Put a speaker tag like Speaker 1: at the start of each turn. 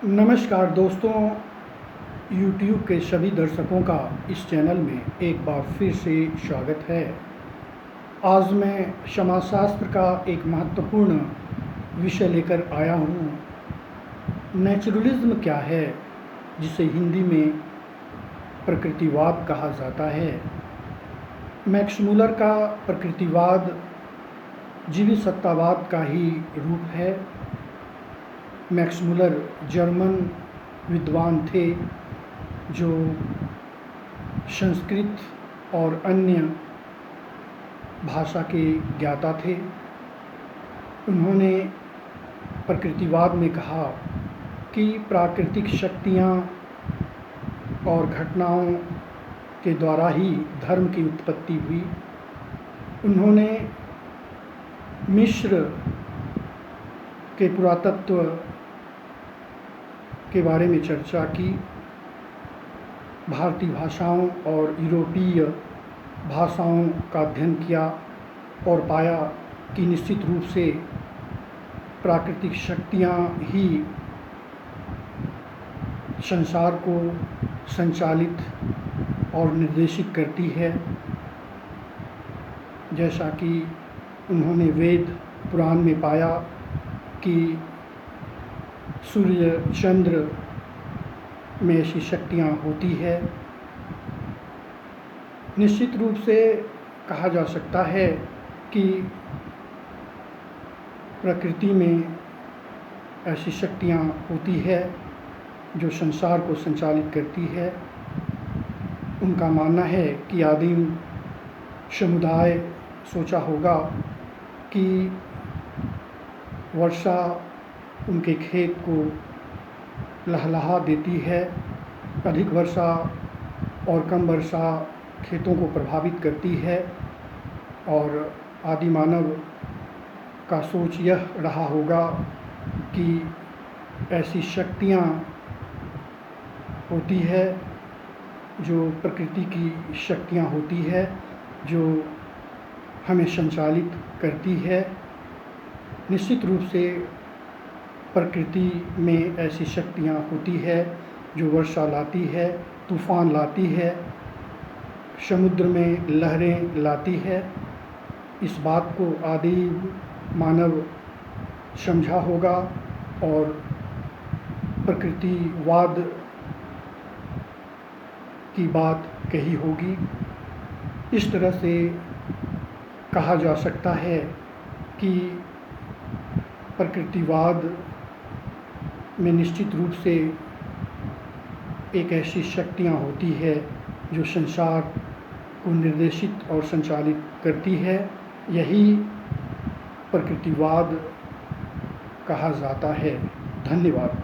Speaker 1: नमस्कार दोस्तों, YouTube के सभी दर्शकों का इस चैनल में एक बार फिर से स्वागत है। आज मैं समाजशास्त्र का एक महत्वपूर्ण विषय लेकर आया हूँ। नेचुरलिज्म क्या है, जिसे हिंदी में प्रकृतिवाद कहा जाता है। मैक्स मुलर का प्रकृतिवाद जीवित सत्तावाद का ही रूप है। मैक्स मुलर जर्मन विद्वान थे जो संस्कृत और अन्य भाषा के ज्ञाता थे। उन्होंने प्रकृतिवाद में कहा कि प्राकृतिक शक्तियाँ और घटनाओं के द्वारा ही धर्म की उत्पत्ति हुई। उन्होंने मिस्र के पुरातत्व के बारे में चर्चा की, भारतीय भाषाओं और यूरोपीय भाषाओं का अध्ययन किया और पाया कि निश्चित रूप से प्राकृतिक शक्तियाँ ही संसार को संचालित और निर्देशित करती है। जैसा कि उन्होंने वेद पुराण में पाया कि सूर्य चंद्र में ऐसी शक्तियाँ होती है। निश्चित रूप से कहा जा सकता है कि प्रकृति में ऐसी शक्तियाँ होती है जो संसार को संचालित करती है। उनका मानना है कि आदिम समुदाय सोचा होगा कि वर्षा उनके खेत को लहलहा देती है, अधिक वर्षा और कम वर्षा खेतों को प्रभावित करती है, और आदि मानव का सोच यह रहा होगा कि ऐसी शक्तियाँ होती है जो प्रकृति की शक्तियाँ होती है जो हमें संचालित करती है। निश्चित रूप से प्रकृति में ऐसी शक्तियाँ होती है जो वर्षा लाती है, तूफ़ान लाती है, समुद्र में लहरें लाती है। इस बात को आदि मानव समझा होगा और प्रकृतिवाद की बात कही होगी। इस तरह से कहा जा सकता है कि प्रकृतिवाद में निश्चित रूप से एक ऐसी शक्तियाँ होती है जो संसार को निर्देशित और संचालित करती है। यही प्रकृतिवाद कहा जाता है। धन्यवाद।